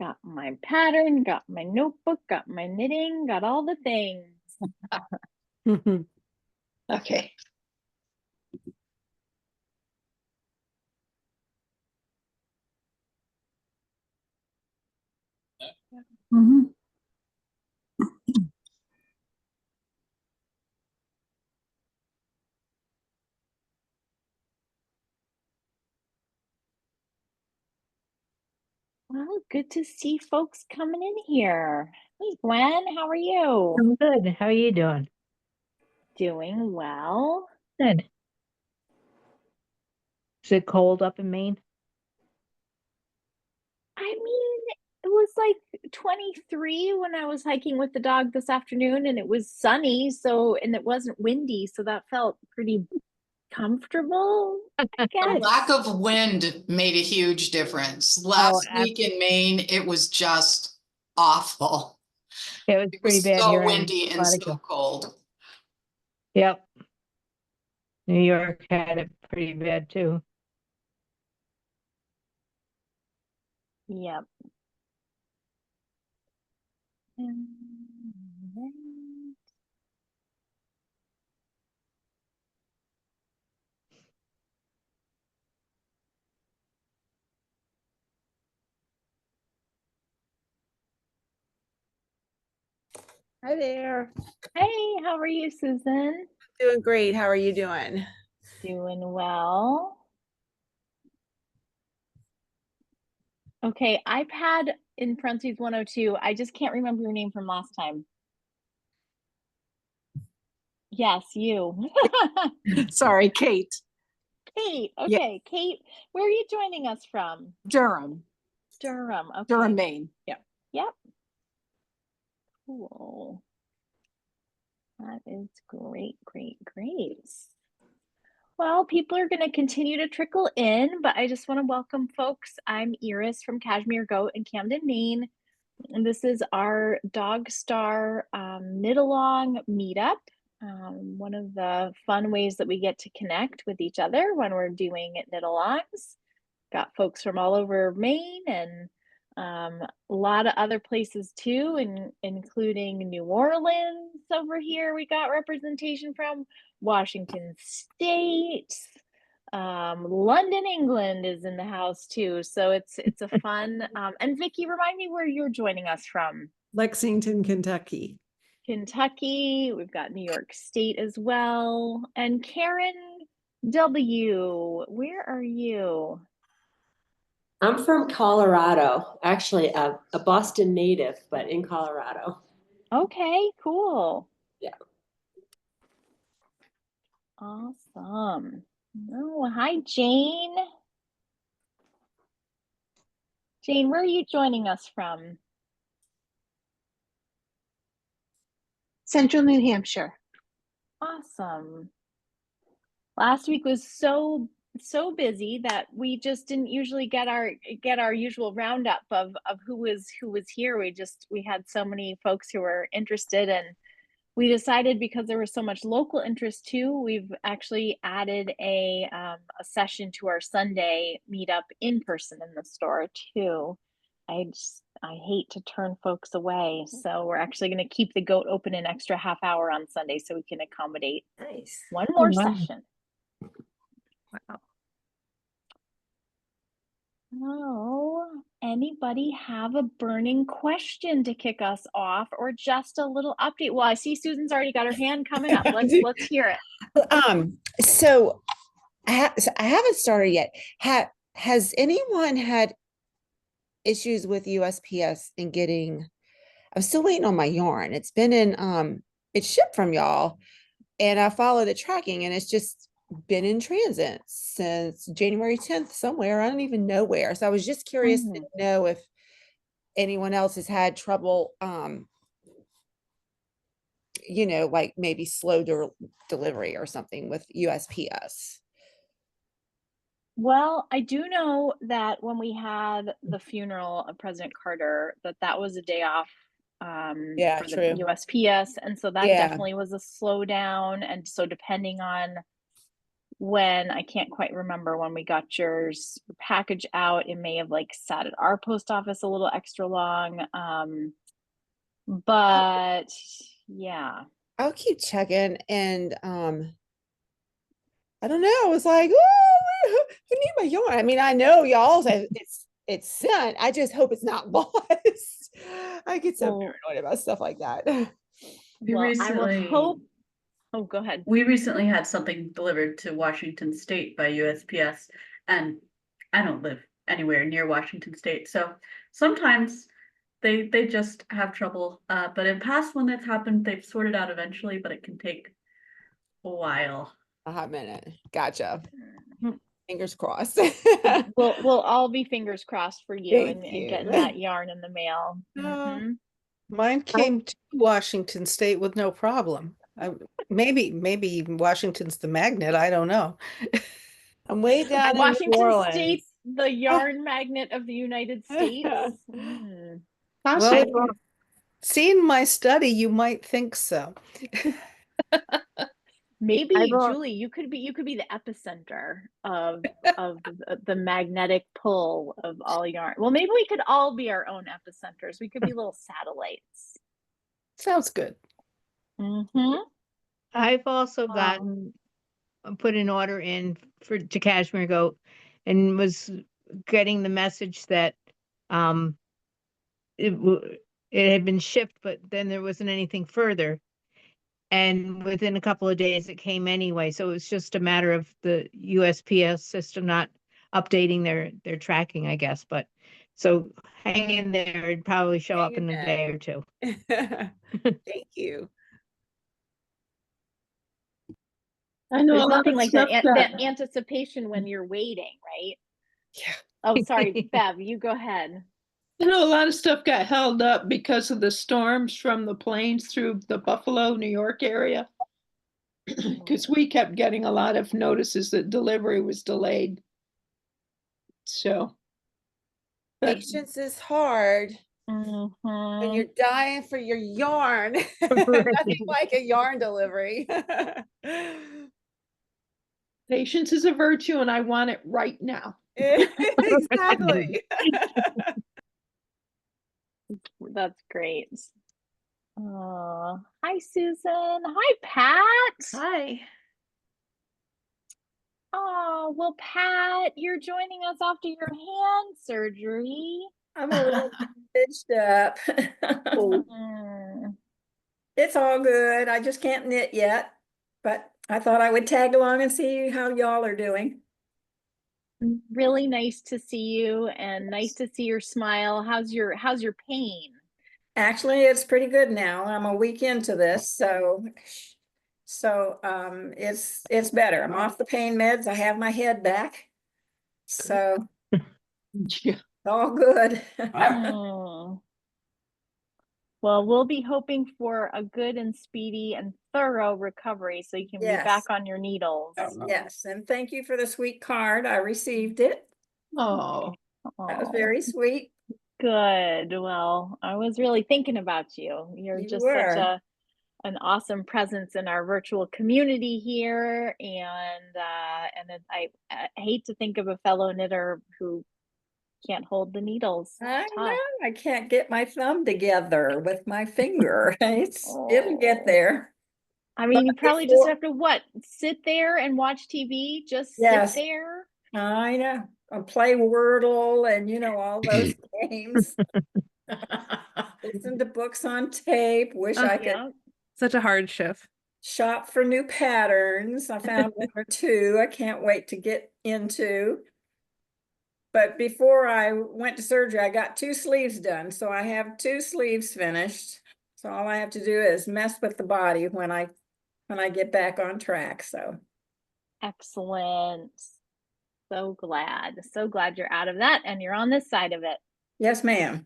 got my pattern, got my notebook, got my knitting, got all the things. Okay. Mhm. Well, good to see folks coming in here. Hey, Gwen, how are you? I'm good. How are you doing? Doing well. Good. Is it cold up in Maine? I mean, it was like 23 when I was hiking with the dog this afternoon, and it was sunny, so and it wasn't windy, so that felt pretty comfortable, I The guess. lack of wind made a huge difference. Oh, Last week in Maine, it was just awful. it was It pretty was bad so here in windy and so Connecticut. cold. Yep. New York had it pretty bad too. Yep. Hi there. Hey, how are you, Susan? Doing great. How are you doing? Doing well. Okay, iPad in parentheses 102. I just can't remember your name from last time. Yes, you. Sorry, Kate. Kate. Yeah. Okay, Kate, where are you joining us from? Durham, Durham. Okay. Durham, Maine. Yeah. Yep. Cool. That is great, great, great. Well, people are going to continue to trickle in, but I just want to welcome folks. I'm Iris from Cashmere Goat in Camden, Maine. And this is our Dog Star knit along meetup. One of the fun ways that we get to connect with each other when we're doing knit alongs. Got folks from all over Maine and a lot of other places too, including New Orleans over here. We got representation from Washington State. London, England is in the house too, so it's a fun. And Vicky, remind me where you're joining us from. Lexington, Kentucky. Kentucky. We've got New York State as well. And Karen W, where are you? I'm from Colorado, actually a Boston native, but in Colorado. Okay, cool. Yeah. Awesome. Oh, hi, Jane. Jane, where are you joining us from? Central New Hampshire. Awesome. Last week was so busy that we just didn't usually get our usual roundup of who was here. We had so many folks who were interested, and we decided because there was so much local interest too, we've actually added a session to our Sunday meetup in person in the store too. I hate to turn folks away, so we're actually going to keep the goat open an extra half hour on Sunday so we can accommodate one more session. Wow. Oh, anybody have a burning question to kick us off or just a little update? Well, I see Susan's already got her hand coming up. Let's hear it. So I haven't started yet. Has anyone had issues with USPS in getting? I'm still waiting on my yarn. It's been in it's shipped from y'all, and I follow the tracking, and it's just been in transit since January 10th somewhere. I don't even know where. So I was just curious to know if anyone else has had trouble like maybe slow delivery or something with USPS. Well, I do know that when we had the funeral of President Carter, that was a day off Yeah, for the true. USPS, and so that Yeah. definitely was a slowdown. And so depending on when I can't quite remember when we got yours package out. It may have like sat at our post office a little extra long. But yeah. I'll keep checking and I don't know. I was like, oh, who need my yarn? I mean, I know y'all say it's sent. I just hope it's not lost. I get so Well, paranoid about stuff like that. We well, I will recently hope. Oh, go ahead. we recently had something delivered to Washington State by USPS, and I don't live anywhere near Washington State, so sometimes they just have trouble. But in past when that's happened, they've sorted out eventually, but it can take a while. A hot minute. Gotcha. Fingers crossed. We'll all be fingers crossed for you Thank and you. getting that yarn in the mail. Mhm. Mine came to Washington State with no problem. Maybe Washington's the magnet. I don't know. I'm way down in New Washington Orleans. State, the yarn magnet of the United States. Well, if you've seen my study, you might think so. Maybe bought- Julie, you could be the epicenter of the magnetic pull of all yarn. Well, maybe we could all be our own epicenters. We could be little satellites. Sounds good. Mm-hmm. I've also gotten put an order in to Cashmere Goat and was getting the message that it had been shipped, but then there wasn't anything further. And within a couple of days, it came anyway. So it's just a matter of the USPS system not updating their tracking, I guess. But so hang in there; it'd probably show up in a day or two. Thank you. I know There's a lot nothing of like stuff that anticipation when you're waiting, right? Yeah. Oh, sorry, Bev, you go ahead. I know a lot of stuff got held up because of the storms from the plains through the Buffalo, New York area. Because we kept getting a lot of notices that delivery was delayed. So, but Patience is hard when Mhm. you're dying for your yarn. Nothing like a yarn delivery. patience is a virtue, and I want it right now. Exactly. That's great. Hi, Susan. Hi, Pat. Hi. Oh, well, Pat, you're joining us after your hand surgery. I'm a little stitched up. Mm. It's all good. I just can't knit yet, but I thought I would tag along and see how y'all are doing. Really nice to see you and nice to see your smile. How's your pain? Actually, it's pretty good now. I'm a week into this, so it's better. I'm off the pain meds. I have my head back. So Yeah. it's all good. Oh. Well, we'll be hoping for a good and speedy and thorough recovery so you can be Yes. back on your needles. Yes, and thank you for the sweet card. I received it. Oh, That was Oh, very sweet. good. Well, I was really thinking about you. You're You just were. such an awesome presence in our virtual community here, and I hate to think of a fellow knitter who can't hold the needles. I It's know. tough. I can't get my thumb together with my finger. It'll get there. I mean, But you probably just before- have to what? Sit there and watch TV? Just Yes. sit there? I know. I play Wordle and all those games. Listen to books on tape. Wish I could Yeah. Such a hardship. shop for new patterns. I found one or two I can't wait to get into. But before I went to surgery, I got 2 sleeves done. So I have 2 sleeves finished. So all I have to do is mess with the body when I get back on track. So Excellent. So glad. So glad you're out of that and you're on this side of it. yes, ma'am.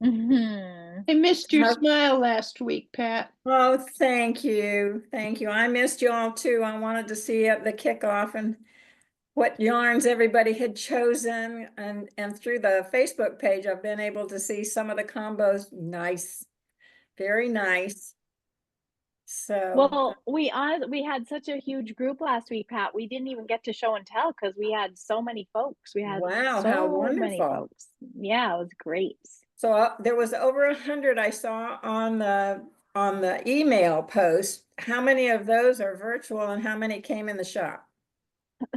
Mhm. I missed your How- smile last week, Pat. Oh, thank you. Thank you. I missed you all too. I wanted to see at the kickoff and what yarns everybody had chosen. And through the Facebook page, I've been able to see some of the combos. Nice. Very nice. So, Well, we had such a huge group last week, Pat. We didn't even get to show and tell because we had so many folks. We had wow, how so many wonderful. folks. Yeah, it was great. So there was over 100 I saw on the email post. How many of those are virtual and how many came in the shop?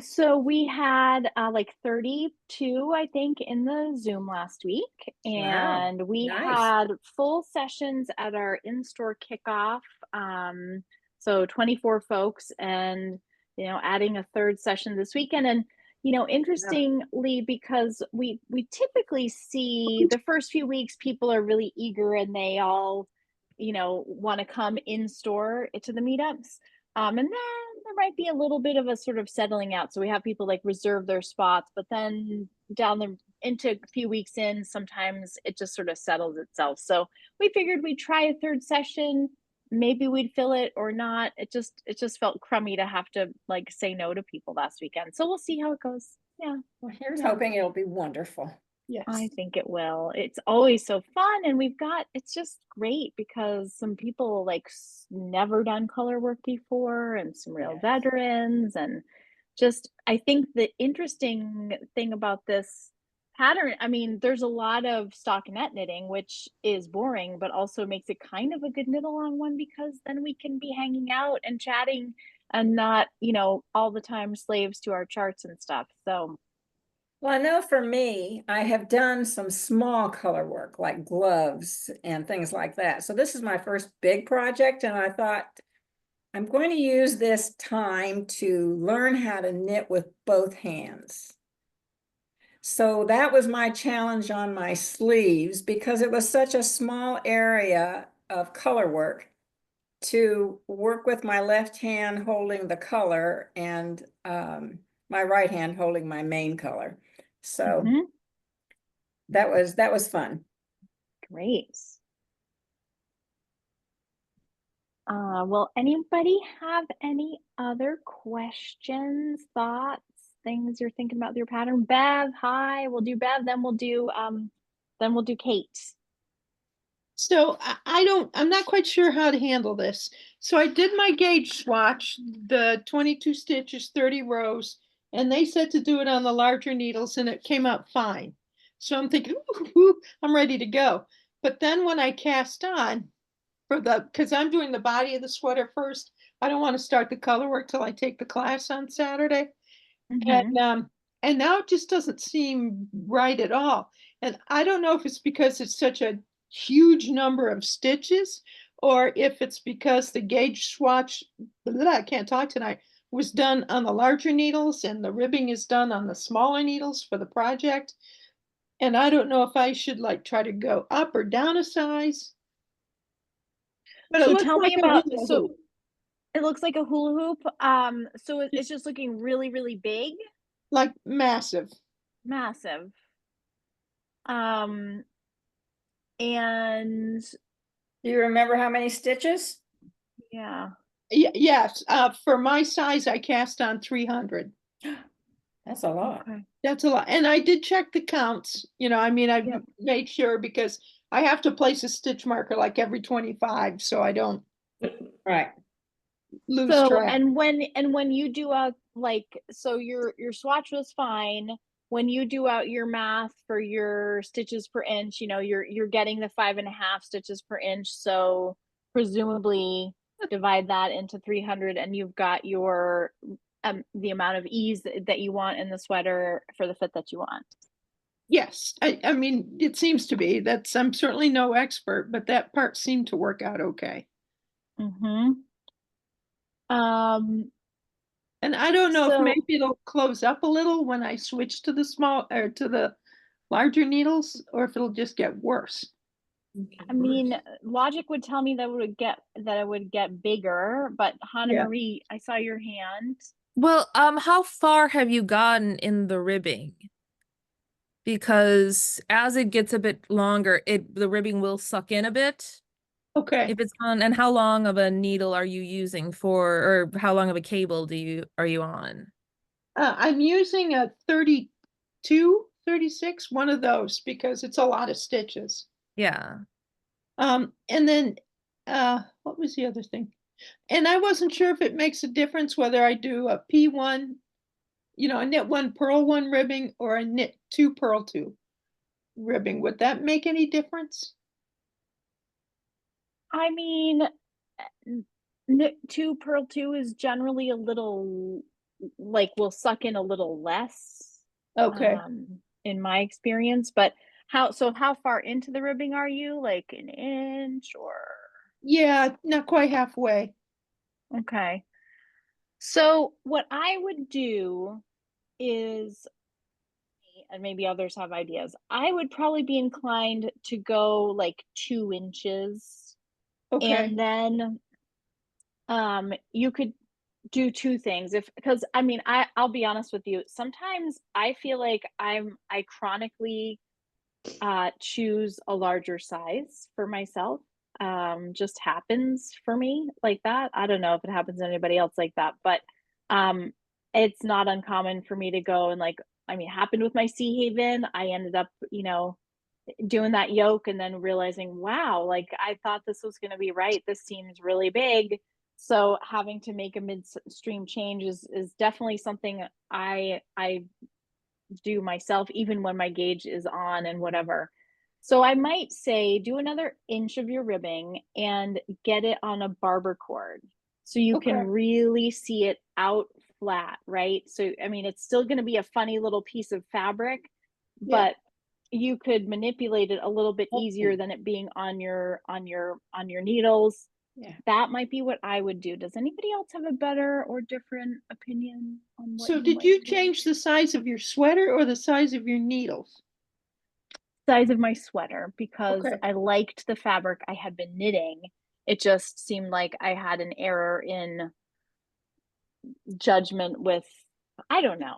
So we had like 32, I think, in the Zoom last week, Wow, and we nice. had full sessions at our in-store kickoff. So 24 folks, and adding a third session this weekend. And interestingly, because we typically see the first few weeks, people are really eager and they all, want to come in store to the meetups. And then there might be a little bit of a sort of settling out. So we have people like reserve their spots, but then into a few weeks in, sometimes it just sort of settles itself. So we figured we'd try a third session. Maybe we'd fill it or not. It just felt crummy to have to like say no to people last weekend. So we'll see how it goes. Yeah. Well, here's hoping it'll be wonderful. Yes. I think it will. It's always so fun, and it's just great because some people like never done color work before, and some real Yes. veterans, and just I think the interesting thing about this pattern, I mean, there's a lot of stockinette knitting, which is boring, but also makes it kind of a good knit along one because then we can be hanging out and chatting and not, all the time slaves to our charts and stuff. So Well, I know for me, I have done some small color work like gloves and things like that. So this is my first big project, and I thought I'm going to use this time to learn how to knit with both hands. So that was my challenge on my sleeves because it was such a small area of color work to work with my left hand holding the color and my right hand holding my main color. So that was fun. great. Will anybody have any other questions, thoughts, things you're thinking about with your pattern? Bev, hi. We'll do Bev, then we'll do Kate. So I'm not quite sure how to handle this. So I did my gauge swatch, the 22 stitches, 30 rows, and they said to do it on the larger needles and it came out fine. So I'm thinking, ooh, I'm ready to go. But then when I cast on because I'm doing the body of the sweater first, I don't want to start the color work till I take the class on Saturday. And now it just doesn't seem right at all. And I don't know if it's because it's such a huge number of stitches or if it's because the gauge swatch, I can't talk tonight, was done on the larger needles and the ribbing is done on the smaller needles for the project. And I don't know if I should like try to go up or down a size. But it So looks tell like me about, hula so hoop. it looks like a hula hoop. So it's just looking really, really big, Like massive. massive. And Do you remember how many stitches? yeah. Yes, for my size, I cast on 300. That's a lot. Okay. That's a lot. And I did check the counts, I mean, I Yep. made sure because I have to place a stitch marker like every 25, so I don't Right. lose So track. and when you do so your swatch was fine. When you do out your math for your stitches per inch, you're getting the 5.5 stitches per inch. So presumably divide that into 300 and you've got your the amount of ease that you want in the sweater for the fit that you want. Yes, I mean, it seems to be. I'm certainly no expert, but that part seemed to work out okay. And I don't know if So maybe it'll close up a little when I switch to the small or to the larger needles, or if it'll just get worse. I mean, logic would tell me that it would get bigger, but Hannah Yeah. Marie, I saw your hand. Well, how far have you gotten in the ribbing? Because as it gets a bit longer, the ribbing will suck in a bit. Okay. If it's on, and how long of a needle are you using or how long of a cable are you on? I'm using a 32, 36, one of those because it's a lot of stitches. Yeah. And then what was the other thing? And I wasn't sure if it makes a difference whether I do a P1, a knit 1, purl 1 ribbing, or a knit 2, purl 2 ribbing. Would that make any difference? I mean, knit 2, purl 2 is generally a little, like, will suck in a little less. Okay. In my experience, but how far into the ribbing are you? Like an inch or? Yeah, not quite halfway. Okay. So what I would do is, and maybe others have ideas, I would probably be inclined to go like 2 inches. Okay. And then you could do 2 things because I mean, I'll be honest with you. Sometimes I feel like I chronically choose a larger size for myself. Just happens for me like that. I don't know if it happens to anybody else like that, but it's not uncommon for me to go and like, I mean, it happened with my Sea Haven. I ended up, doing that yoke and then realizing, wow, like I thought this was going to be right. This seems really big. So having to make a midstream change is definitely something I do myself, even when my gauge is on and whatever. So I might say do another inch of your ribbing and get it on a barber cord so you can really see it out flat, right? So I mean, it's still going to be a funny little piece of fabric, but you could manipulate it a little bit easier than it being on your needles. Yeah. That might be what I would do. Does anybody else have a better or different opinion on what So did you change the size of your sweater or the size of your needles? Size of my sweater, because Okay. I liked the fabric I had been knitting. It just seemed like I had an error in judgment with, I don't know.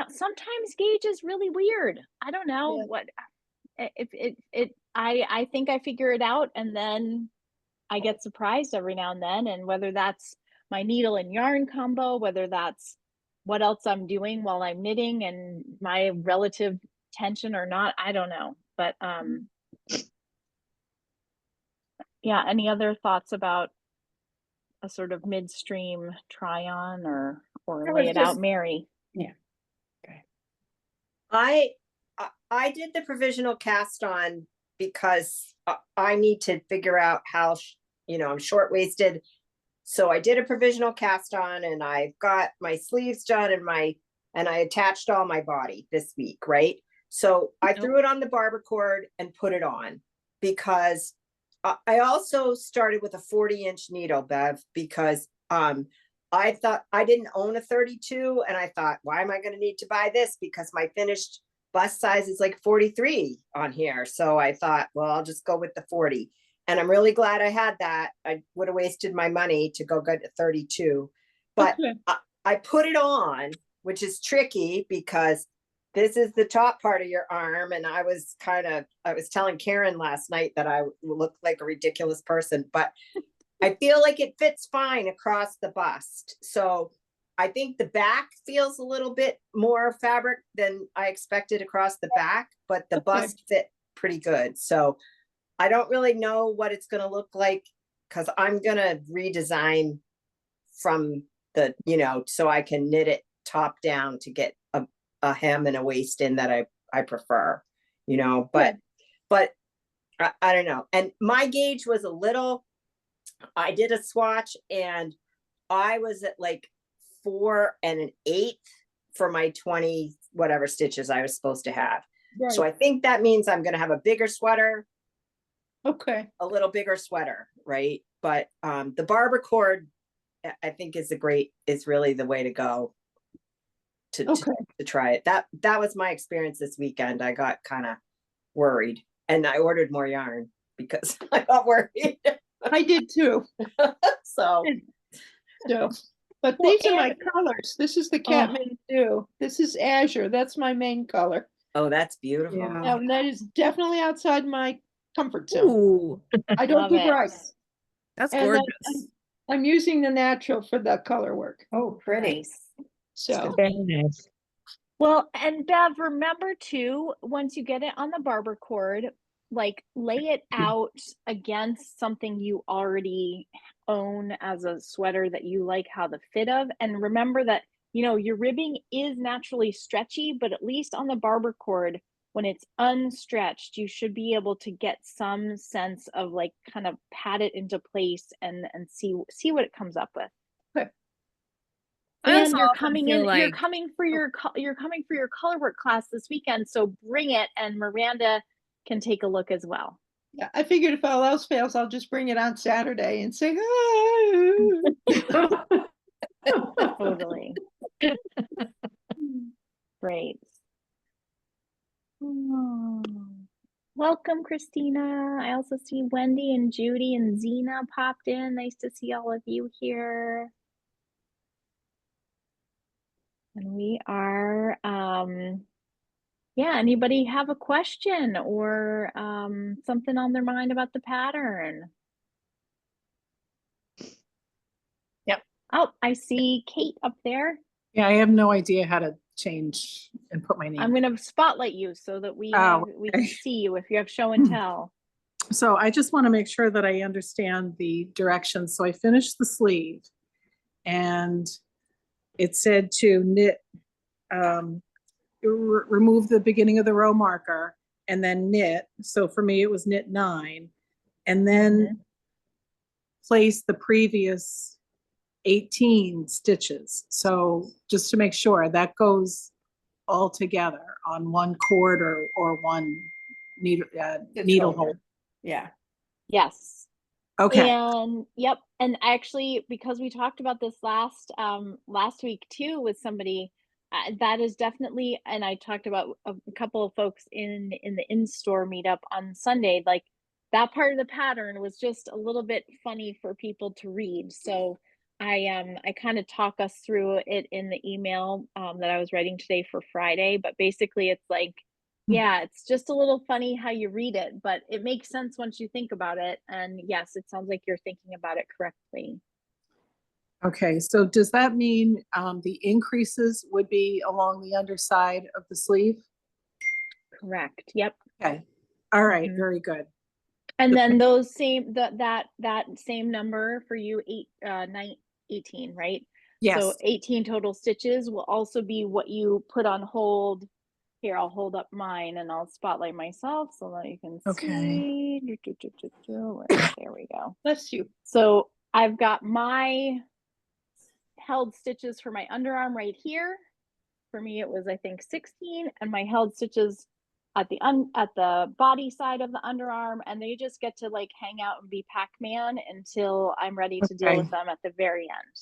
Sometimes gauge is really weird. I don't know what I think I figure it out and then I get surprised every now and then, and whether that's my needle and yarn combo, whether that's what else I'm doing while I'm knitting and my relative tension or not, I don't know. But yeah, any other thoughts about a sort of midstream try on or lay it out, Mary? Yeah. Okay. I did the provisional cast on because I need to figure out how, I'm short-waisted. So I did a provisional cast on and I got my sleeves done and I attached all my body this week, right? So I threw it on the barber cord and put it on because I also started with a 40-inch needle, Bev, because I thought I didn't own a 32 and I thought, why am I going to need to buy this? Because my finished bust size is like 43 on here. So I thought, well, I'll just go with the 40. And I'm really glad I had that. I would have wasted my money to go get a 32. But I put it on, which is tricky because this is the top part of your arm. And I was telling Karen last night that I looked like a ridiculous person, but I feel like it fits fine across the bust. So I think the back feels a little bit more fabric than I expected across the back, but the bust fit pretty good. So I don't really know what it's going to look like because I'm going to redesign from the, so I can knit it top down to get a hem and a waist in that I prefer, but I don't know. And my gauge was I did a swatch and I was at like 4 1/8 for my 20 whatever stitches I was supposed to have. Right. So I think that means I'm going to have a bigger sweater. Okay. A little bigger sweater, right? But the barber cord, I think is really the way to go to try it. That was my experience this weekend. I got kind of worried and I ordered more yarn because I got worried. I did too. So, but these are my colors. This is the Catman Dew. This is Azure. That's my main color. Oh, that's beautiful. Yeah. Now that is definitely outside my comfort zone. Ooh, I don't do bright. that's And gorgeous. I'm using the natural for the color work. Oh, pretty. Nice. So Very nice. Well, and Bev, remember too, once you get it on the barber cord, like lay it out against something you already own as a sweater that you like how the fit of. And remember that, you know, your ribbing is naturally stretchy, but at least on the barber cord, when it's unstretched, you should be able to get some sense of like kind of pat it into place and see what it comes up with. Okay. I And also you're often coming feel in, you're like- coming for your color work class this weekend, so bring it, and Miranda can take a look as well. Yeah, I figured if all else fails, I'll just bring it on Saturday and say, "Ah." Totally. Great. Oh. Welcome, Christina. I also see Wendy and Judy and Zena popped in. Nice to see all of you here. And we are, yeah, anybody have a question or something on their mind about the pattern? Yep. Oh, I see Kate up there. Yeah, I have no idea how to change and put my name. I'm going to spotlight you so that we Oh, we can okay. see you if you have show and tell. So I just want to make sure that I understand the directions. So I finished the sleeve and it said to knit, remove the beginning of the row marker and then knit. So for me, it was knit 9 and then place the previous 18 stitches. So just to make sure that goes all together on one cord or one needle hole. Yeah. Yes. Okay. And yep. And actually, because we talked about this last week too with somebody, that is definitely, and I talked about a couple of folks in the in-store meetup on Sunday, like that part of the pattern was just a little bit funny for people to read. So I kind of talk us through it in the email that I was writing today for Friday, but basically it's like, yeah, it's just a little funny how you read it, but it makes sense once you think about it. And yes, it sounds like you're thinking about it correctly. Okay, so does that mean the increases would be along the underside of the sleeve? Correct. Yep. Okay. All right. Very good. And then those same that same number for you 18, right? Yes. So 18 total stitches will also be what you put on hold. Here, I'll hold up mine and I'll spotlight myself so that you can see. There we go. Bless you. So I've got my held stitches for my underarm right here. For me, it was, I think, 16, and my held stitches at the body side of the underarm, and they just get to like hang out and be Pac-Man until I'm ready to deal with them at the very end.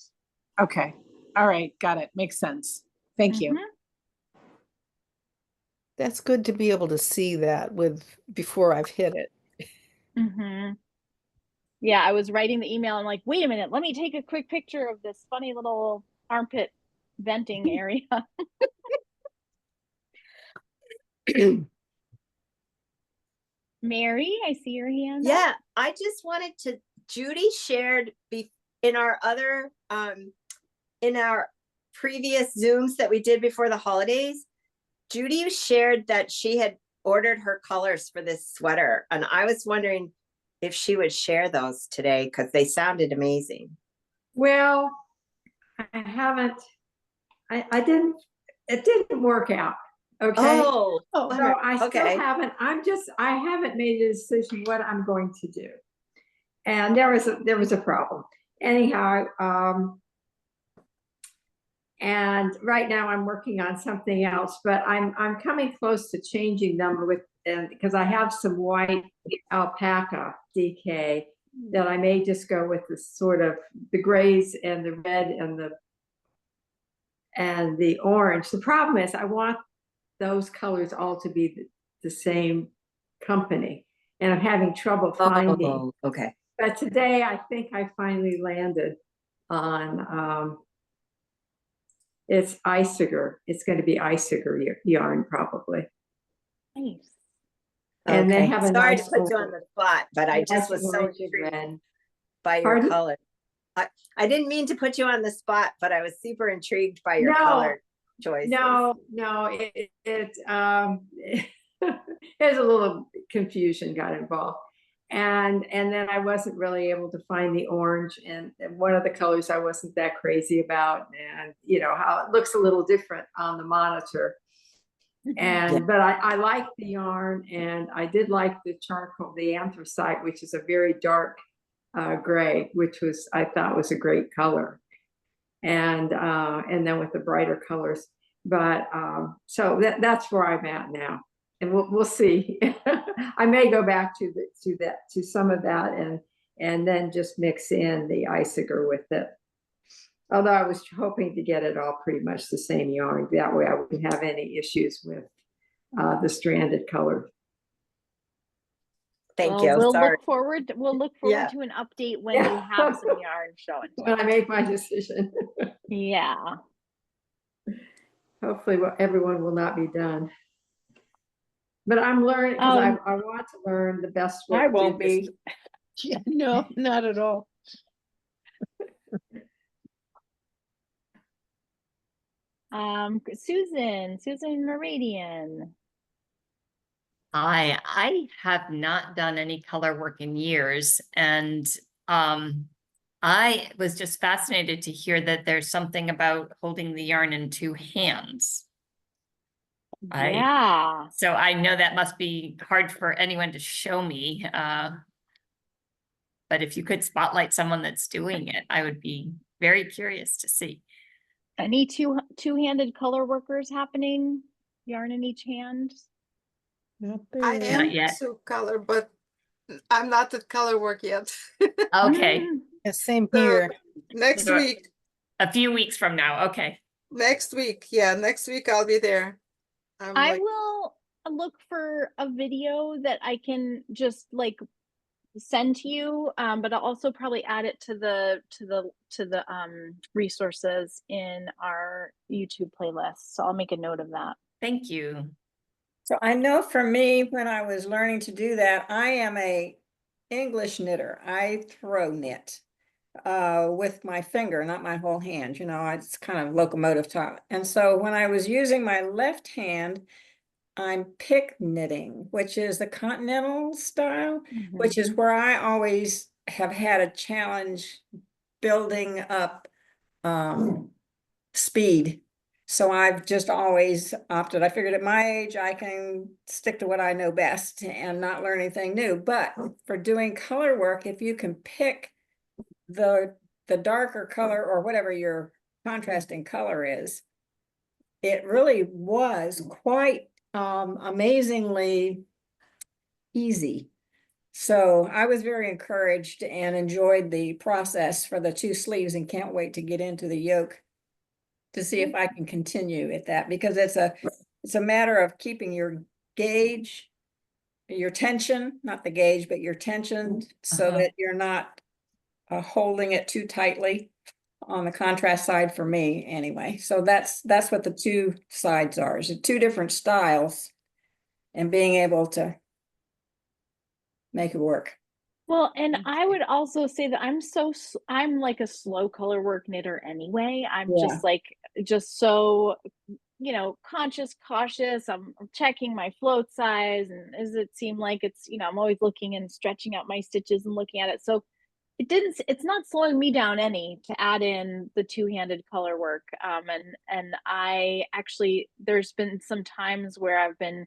Okay. All right. Got it. Makes sense. Thank you. That's good to be able to see that before I've hit it. Yeah, I was writing the email and like, wait a minute, let me take a quick picture of this funny little armpit venting area. Mary, I see your hand. Yeah, I just wanted to, Judy shared in our other, in our previous Zooms that we did before the holidays, Judy shared that she had ordered her colors for this sweater. And I was wondering if she would share those today because they sounded amazing. Well, I haven't, it didn't work out. Okay. Oh, so I still okay. I haven't made a decision what I'm going to do. And there was a problem. Anyhow, and right now I'm working on something else, but I'm coming close to changing them because I have some white alpaca DK that I may just go with the sort of the grays and the red and the orange. The problem is I want those colors all to be the same company, and I'm having trouble finding. Oh, okay. But today I think I finally landed on it's Iciger. It's going to be Iciger yarn probably. Nice. And they have a Sorry nice to put you on the spot, but I just was so intrigued by your color. I didn't mean to put you on the spot, but I was super intrigued by your color choices. No, there's a little confusion got involved. And then I wasn't really able to find the orange, and one of the colors I wasn't that crazy about, and you know how it looks a little different on the monitor. And but I like the yarn, and I did like the charcoal, the anthracite, which is a very dark gray, which I thought was a great color. And then with the brighter colors. But so that's where I'm at now. And we'll see. I may go back to some of that and then just mix in the icicle with it. Although I was hoping to get it all pretty much the same yarn. That way I wouldn't have any issues with the stranded color. Thank you. We'll Sorry. look forward to an update when you have some yarn showing. When I make my decision. Yeah. Hopefully everyone will not be done. But I'm learning because I want to learn the best way. I won't be. Yeah, no, not at all. Susan Meridian. I have not done any color work in years, and I was just fascinated to hear that there's something about holding the yarn in two hands. Yeah. So I know that must be hard for anyone to show me. But if you could spotlight someone that's doing it, I would be very curious to see. Any two-handed color workers happening? Yarn in each hand? I am Not yet. to color, but I'm not at color work yet. Okay. Yeah, same So, here. next So, week. a few weeks from now. Okay. Next week. Yeah, next week I'll be there. I will look for a video that I can just like send to you, but I'll also probably add it to the resources in our YouTube playlist. So I'll make a note of that. Thank you. So I know for me, when I was learning to do that, I am a English knitter. I throw knit with my finger, not my whole hand. You know, it's kind of locomotive type. And so when I was using my left hand, I'm pick knitting, which is the continental style, which is where I always have had a challenge building up speed. So I've just always opted. I figured at my age, I can stick to what I know best and not learn anything new. But for doing color work, if you can pick the darker color or whatever your contrasting color is, it really was quite amazingly easy. So I was very encouraged and enjoyed the process for the two sleeves and can't wait to get into the yoke to see if I can continue at that, because it's a matter of keeping your gauge, your tension, not the gauge, but your tension, so that you're not holding it too tightly on the contrast side for me anyway. So that's what the two sides are, is two different styles and being able to make it work. Well, and I would also say that I'm like a slow color work knitter anyway. I'm just so, you know, conscious, cautious. I'm checking my float size, and does it seem like it's, you know, I'm always looking and stretching out my stitches and looking at it. So it's not slowing me down any to add in the two-handed color work. And I actually, there's been some times where I've been,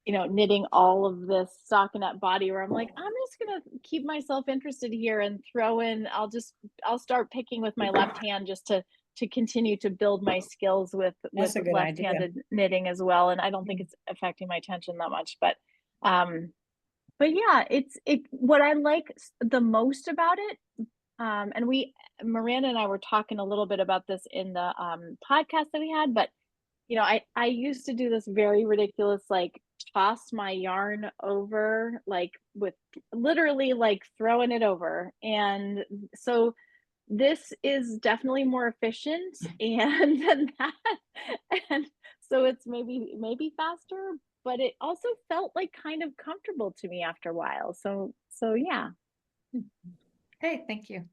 you know, knitting all of this stockinette body where I'm like, I'm just gonna keep myself interested here and throw in, I'll start picking with my left hand just to continue to build my skills with left-handed knitting as well. And I don't think it's affecting my tension that much, but yeah, what I like the most about it, and Miranda and I were talking a little bit about this in the podcast that we had, but you know, I used to do this very ridiculous, like toss my yarn over, like with literally like throwing it over. And so this is definitely more efficient and than that. And so it's maybe faster, but it also felt like kind of comfortable to me after a while. So yeah. Hey, thank you.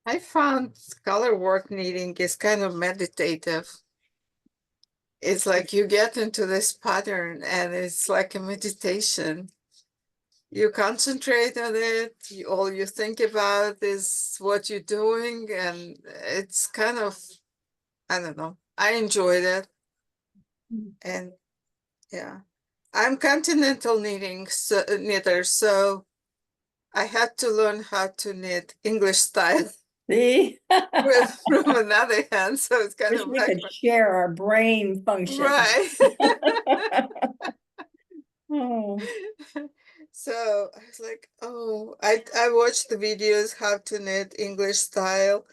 I found color work knitting is kind of meditative. it's like you get into this pattern and it's like a meditation. You concentrate on it, all you think about is what you're doing, and it's kind of, I don't know, I enjoyed it. And yeah, I'm continental knitter, so I had to learn how to knit English style See? from another hand, so it's kind Wish of we like, could share our brain function. right. Oh. So I was like, oh, I watched the videos how to knit English style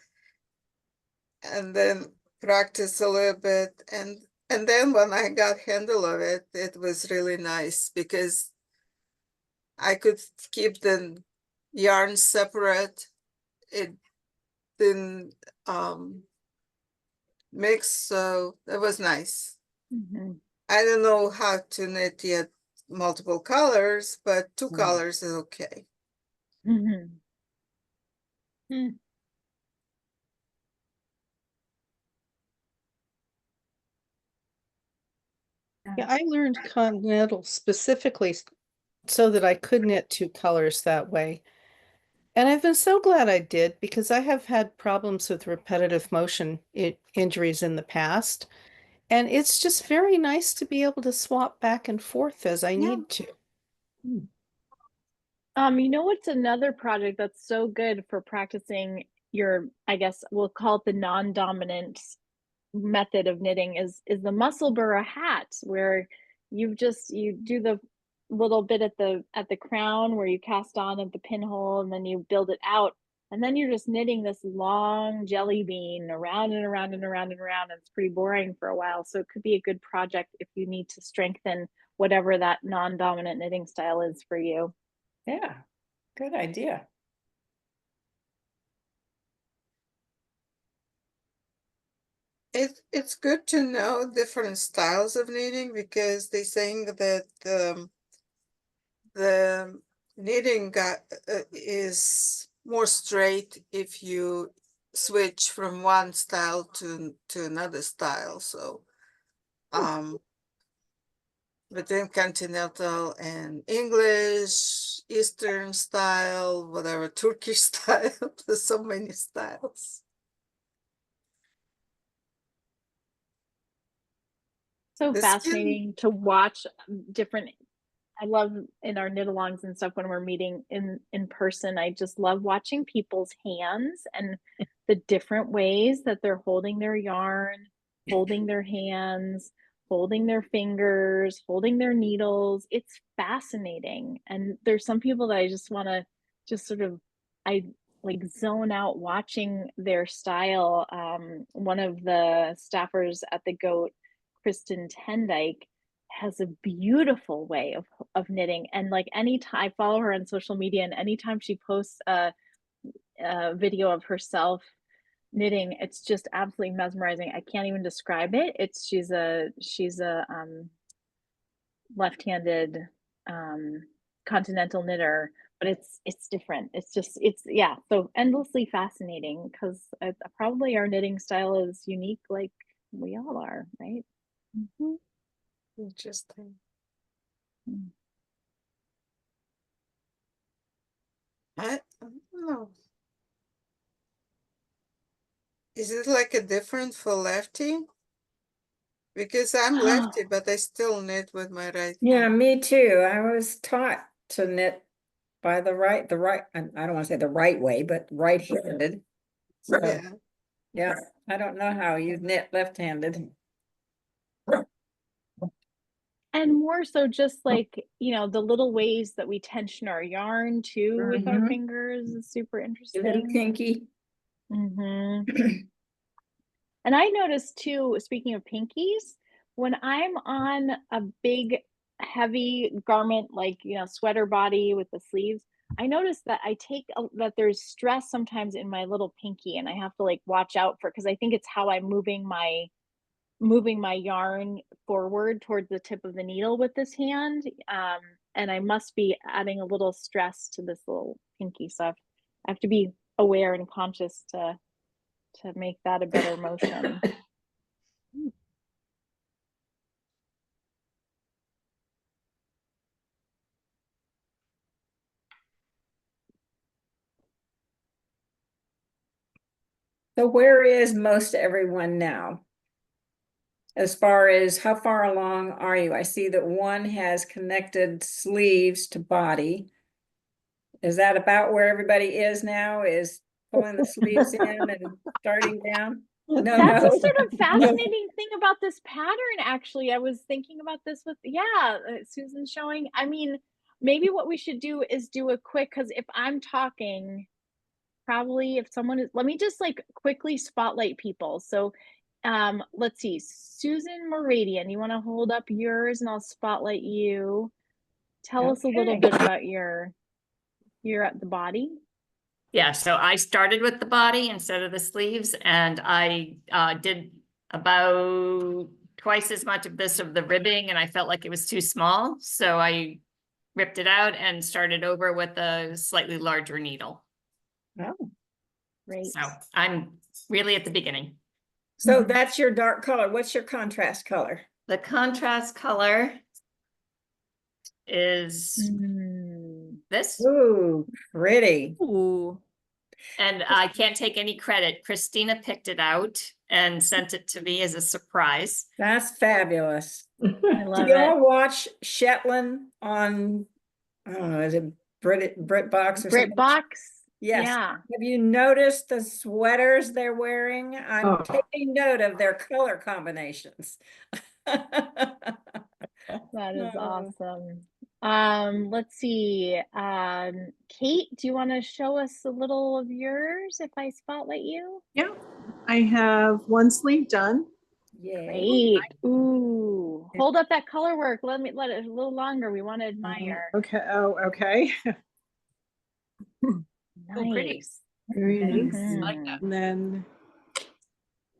and then practice a little bit, and then when I got handle of it, it was really nice because I could keep the yarn separate. It didn't mix, so that was nice. I don't know how to knit yet multiple colors, but two colors is okay. Yeah, I learned continental specifically so that I could knit two colors that way. And I've been so glad I did because I have had problems with repetitive motion injuries in the past. And it's just very nice to be able to swap back and forth as I need to. You know what's another project that's so good for practicing your, I guess we'll call it the non-dominant method of knitting is the muscle burra hat, where you do the little bit at the crown where you cast on at the pinhole and then you build it out, and then you're just knitting this long jelly bean around and around and around and around, and it's pretty boring for a while. So it could be a good project if you need to strengthen whatever that non-dominant knitting style is for you. Yeah, good idea. It's good to know different styles of knitting because they saying that the knitting is more straight if you switch from one style to another style. So within continental and English, Eastern style, whatever, Turkish style, there's so many styles. So fascinating to watch different. I love in our knit alongs and stuff when we're meeting in person, I just love watching people's hands and the different ways that they're holding their yarn, holding their hands, holding their fingers, holding their needles. It's fascinating. And there's some people that I just want to just sort of, I like zone out watching their style. One of the staffers at the Goat, Kristen Tendike, has a beautiful way of knitting, and like anytime I follow her on social media, and anytime she posts a video of herself knitting, it's just absolutely mesmerizing. I can't even describe it. She's a left-handed continental knitter, but it's different. It's yeah, so endlessly fascinating because probably our knitting style is unique, like we all are, right? Interesting. I don't know. Is it like a different for lefty? Because I'm lefty, but I still knit with my right Yeah, hand. me too. I was taught to knit by the right, I don't want to say the right way, but right-handed. So, Yeah. yeah, I don't know how you knit left-handed. And more so just like, you know, the little ways that we tension our yarn too with our fingers is super interesting. A little pinky. And I noticed too, speaking of pinkies, when I'm on a big heavy garment, like, you know, sweater body with the sleeves, I notice that that there's stress sometimes in my little pinky, and I have to like watch out for, because I think it's how I'm moving my yarn forward towards the tip of the needle with this hand. And I must be adding a little stress to this little pinky. So I have to be aware and conscious to make that a better motion. So where is most everyone now? As far as how far along are you? I see that one has connected sleeves to body. Is that about where everybody is now? Is pulling the sleeves in and starting down? No, That's no. a sort of fascinating thing about this pattern, actually. I was thinking about this with, Susan's showing. I mean, maybe what we should do is do a quick, because if I'm talking, probably if someone is, let me just like quickly spotlight people. So let's see, Susan Moradian, you want to hold up yours and I'll spotlight you. Tell us a little bit about you're at the body. Yeah, so I started with the body instead of the sleeves, and I did about twice as much of the ribbing, and I felt like it was too small. So I ripped it out and started over with a slightly larger needle. Oh, great. So I'm really at the beginning. So that's your dark color. What's your contrast color? The contrast color is this. Ooh, pretty. Ooh. And I can't take any credit. Christina picked it out and sent it to me as a surprise. That's fabulous. I love Do you it. all watch Shetland on, I don't know, is it BritBox or something? BritBox? Yes. Yeah. Have you noticed the sweaters they're wearing? I'm Oh. taking note of their color combinations. That is Oh. awesome. Let's see. Kate, do you want to show us a little of yours if I spotlight you? Yeah, I have one sleeve done. Great. Ooh. Hold up that color work. Let it a little longer. We want to admire. Okay. Oh, okay. Nice. Very nice. Mhm. I like that. And then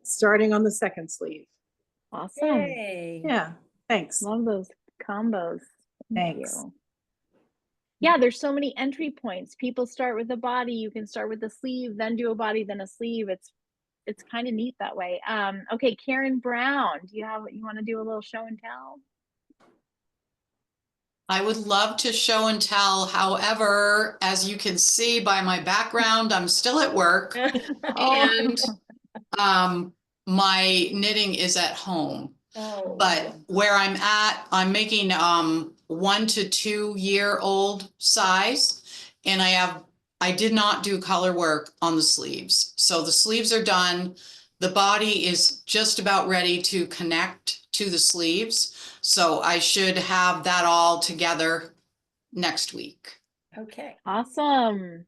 starting on the second sleeve. Awesome. Yay. Yeah, thanks. Love those combos. Thank Thanks. you. Yeah, there's so many entry points. People start with the body. You can start with the sleeve, then do a body, then a sleeve. It's kind of neat that way. Okay, Karen Brown, you want to do a little show and tell? I would love to show and tell. However, as you can see by my background, I'm still at work and my knitting is at home. Oh. But where I'm at, I'm making 1 to 2 year old size, and I did not do color work on the sleeves. So the sleeves are done. The body is just about ready to connect to the sleeves. So I should have that all together next week. Okay. Awesome.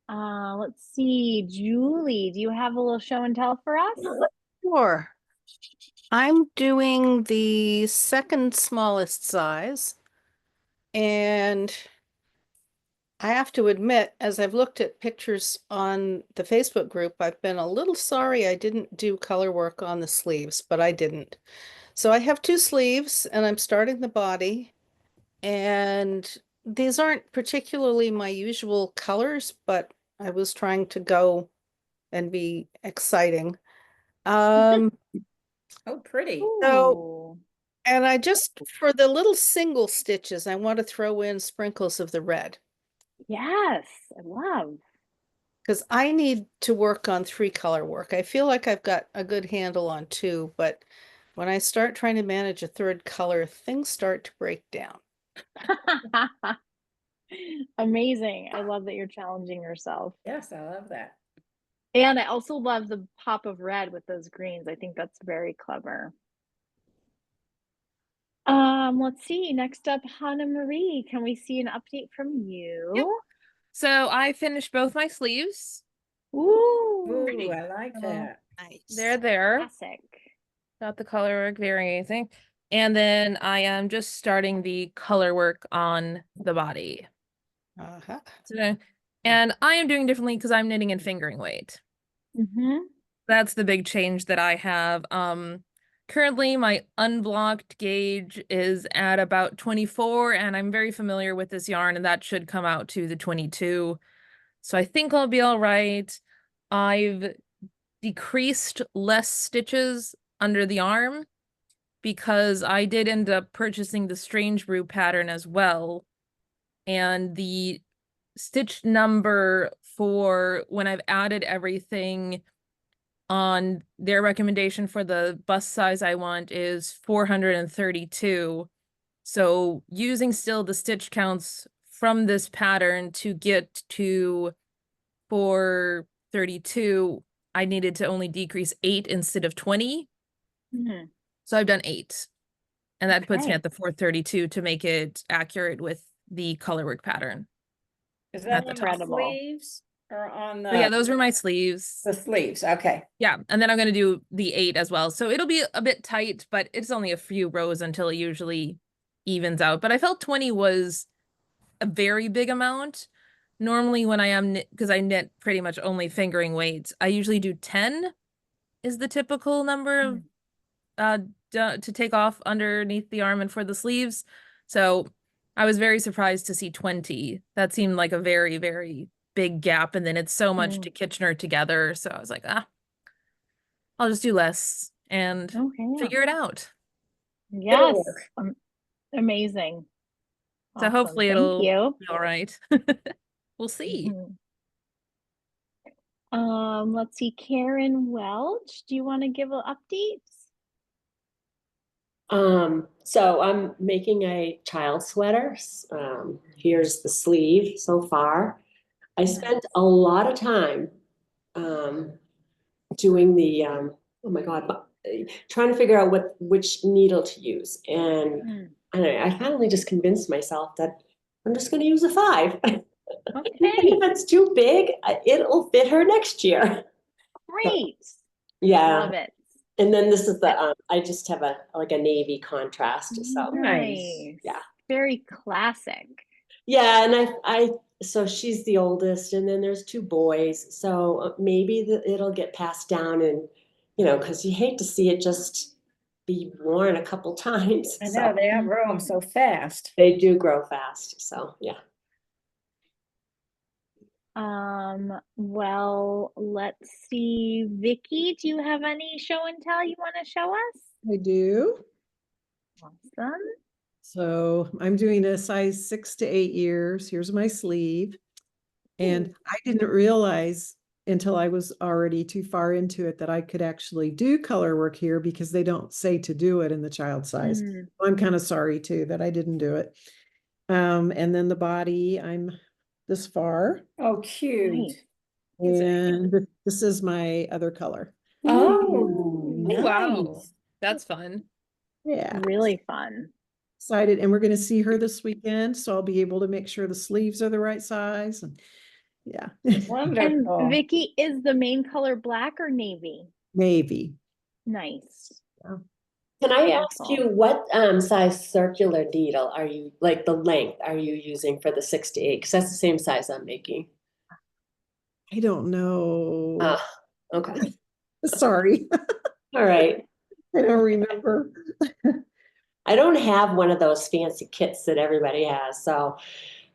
Let's see, Julie, do you have a little show and tell for us? Sure. I'm doing the second smallest size. And I have to admit, as I've looked at pictures on the Facebook group, I've been a little sorry I didn't do color work on the sleeves, but I didn't. So I have 2 sleeves and I'm starting the body. And these aren't particularly my usual colors, but I was trying to go and be exciting. Oh, pretty. So, and I just, for the little single stitches, I want to throw in sprinkles of the red. Yes, I love. Because I need to work on 3 color work. I feel like I've got a good handle on 2, but when I start trying to manage a 3rd color, things start to break down. Amazing. I love that you're challenging yourself. Yes, I love that. And I also love the pop of red with those greens. I think that's very clever. Let's see. Next up, Hannah Marie. Can we see an update from you? Yep. So I finished both my sleeves. Ooh, Ooh, I like that. Nice. They're there. Classic. Got the color work, very amazing. And then I am just starting the color work on the body. So, and I am doing differently because I'm knitting in fingering weight. That's the big change that I have. Currently my unblocked gauge is at about 24, and I'm very familiar with this yarn, and that should come out to the 22. So I think I'll be all right. I've decreased less stitches under the arm because I did end up purchasing the Strange Brew pattern as well. And the stitch number for when I've added everything on their recommendation for the bust size I want is 432. So using still the stitch counts from this pattern to get to 432, I needed to only decrease 8 instead of 20. Mhm. So I've done 8. And that puts me Okay. at the 432 to make it accurate with the colorwork pattern. Is At that the on top. the sleeves or on So yeah, the those were my sleeves. sleeves? Okay. Yeah, and then I'm going to do the 8 as well. So it'll be a bit tight, but it's only a few rows until it usually evens out. But I felt 20 was a very big amount. Normally when I am knit, because I knit pretty much only fingering weights, I usually do 10 is the typical number of to take off underneath the arm and for the sleeves. So I was very surprised to see 20. That seemed like a very, very big gap. And then it's so much to Kitchener together. So I was like, I'll just do less and figure it out. Yes. Amazing. So Awesome. hopefully Thank it'll you. be all right. We'll see. Let's see, Karen Welch, do you want to give updates? So I'm making a child sweater. Here's the sleeve so far. I spent a lot of time doing the oh my God, trying to figure out which needle to use. And I finally just convinced myself that I'm just going to use a 5. Okay. If it's too big, it'll fit her next year. Great. Yeah. Love it. And then this is the I just have a navy contrast. So Nice. Yeah. Very classic. Yeah, and I so she's the oldest, and then there's 2 boys. So maybe it'll get passed down, and because you hate to see it just be worn a couple times. I know they outgrow them so fast. They do grow fast. So yeah. Well, let's see. Vicky, do you have any show and tell you want to show us? I do. Awesome. So I'm doing a size 6 to 8 years. Here's my sleeve. And I didn't realize until I was already too far into it that I could actually do color work here because they don't say to do it in the child size. I'm kind of sorry too that I didn't do it. And then the body, I'm this far. Oh, cute. And this is my other color. Oh, nice. Wow. That's fun. Yeah. Really fun. Excited. And we're going to see her this weekend. So I'll be able to make sure the sleeves are the right size. And yeah. Wonderful. And Vicky, is the main color black or navy? Navy. Nice. Yeah. Can I ask you what size circular needle are you, like the length are you using for the 6 to 8? Because that's the same size I'm making. I don't know. Okay. Sorry. All right. I don't remember. I don't have one of those fancy kits that everybody has, so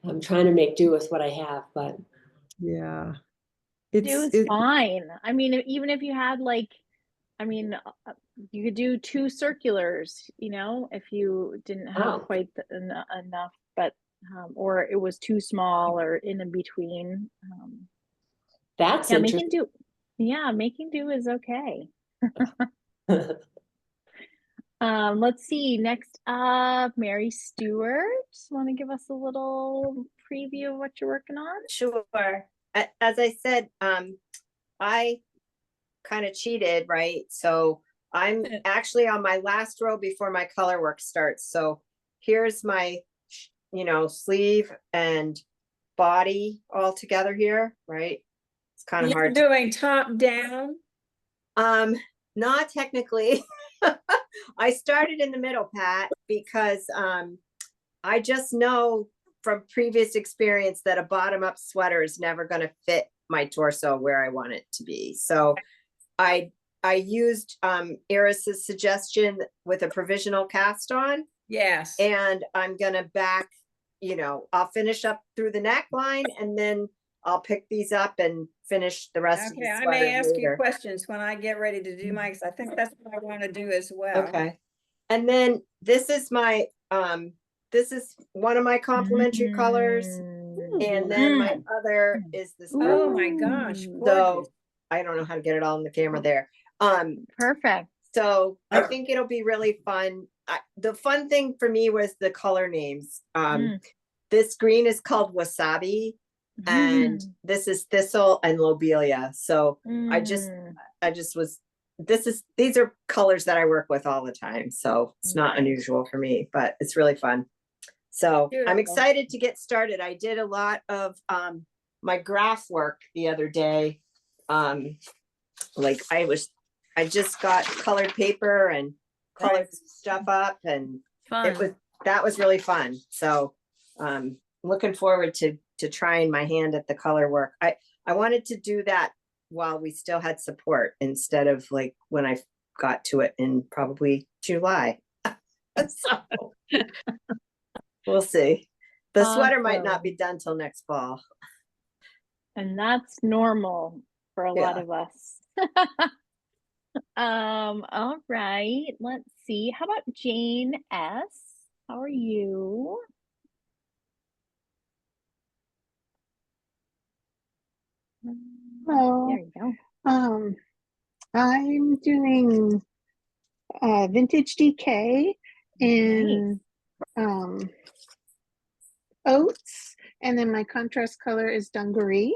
I'm trying to make do with what I have, but yeah. It's fine. I mean, even if you had you could do 2 circulars, if you didn't have quite enough, but or it was too small or in between. That's interesting. Making do is okay. Let's see. Next up, Mary Stewart. Want to give us a little preview of what you're working on? Sure. As I said, I kind of cheated, right? So I'm actually on my last row before my color work starts. So here's my, sleeve and body all together here, right? It's kind of hard. You're doing top down? Not technically. I started in the middle, Pat, because I just know from previous experience that a bottom up sweater is never going to fit my torso where I want it to be. So I used Iris's suggestion with a provisional cast on. Yes. And I'm going to back, I'll finish up through the neckline and then I'll pick these up and finish the rest of the sweater. I may ask later. you questions when I get ready to do mine, because I think that's what I want to do as well. Okay. And then this is my, this is one of my complementary colors. And then my Mm. other is this Oh purple. my gosh, So gorgeous. I don't know how to get it all in the camera there. Perfect. So I think it'll be really fun. The fun thing for me was the color names. This green is called Wasabi, and this is Thistle and Lobelia. So I just was, these are colors that I work with all the time. So it's not unusual for me, but it's really fun. So Beautiful. I'm excited to get started. I did a lot of my graph work the other day. Like I just got colored paper and colored stuff up, and that was really fun. So looking forward to trying my hand at the color work. I wanted to do that while we still had support instead of like when I got to it in probably July. So we'll see. The sweater might not be done till next fall. And that's normal for a lot of us. All right, let's see. How about Jane S? How are you? Hello. There you go. I'm doing vintage DK in oats, and then my contrast color is dungaree.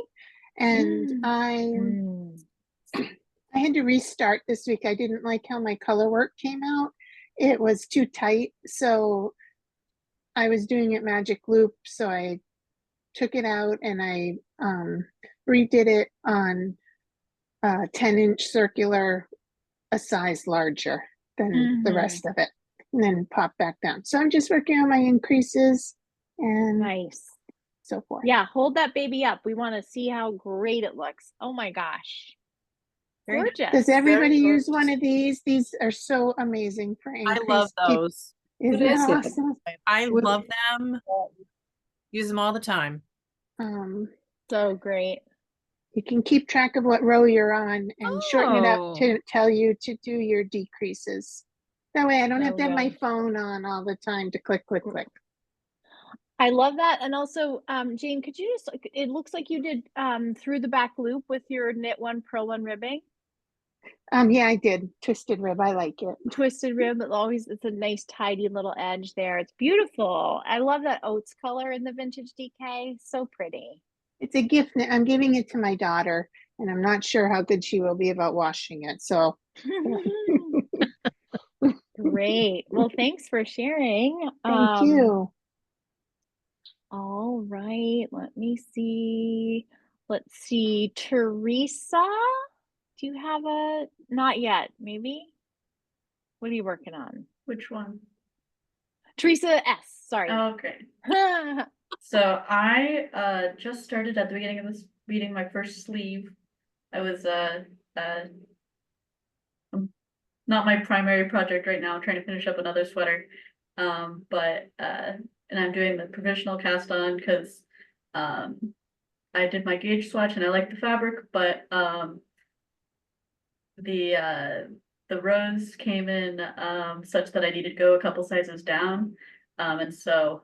And I had to restart this week. I didn't like how my color work came out. It was too tight, so I was doing it magic loop, so I took it out and I redid it on 10-inch circular, a size larger than the rest of it, and then pop back down. So I'm just working on my increases and so forth. Yeah, hold that baby up. We want to see how great it looks. Oh my gosh. Gorgeous. Does everybody use one of these? These are so amazing for increase. I love those. Isn't that awesome? I love them. Use them all the time. So great. You can keep track of what row you're on and shorten it up to tell you to do your decreases. That way I don't have to have my phone on all the time to click, click, click. I love that. And also, Jane, could you just, it looks like you did through the back loop with your knit one, purl one ribbing. Yeah, I did. Twisted rib. I like it. Twisted rib. It's a nice tidy little edge there. It's beautiful. I love that oats color in the vintage DK. So pretty. It's a gift. I'm giving it to my daughter, and I'm not sure how good she will be about washing it. So great. Well, thanks for sharing. Thank you. All right. Let me see. Let's see. Teresa, do you have a, not yet, maybe? What are you working on? Which one? Teresa S, sorry. Okay. So I just started at the beginning of this meeting my first sleeve. I was not my primary project right now. I'm trying to finish up another sweater. And I'm doing the provisional cast on because I did my gauge swatch and I like the fabric, but the rows came in such that I needed to go a couple sizes down. And the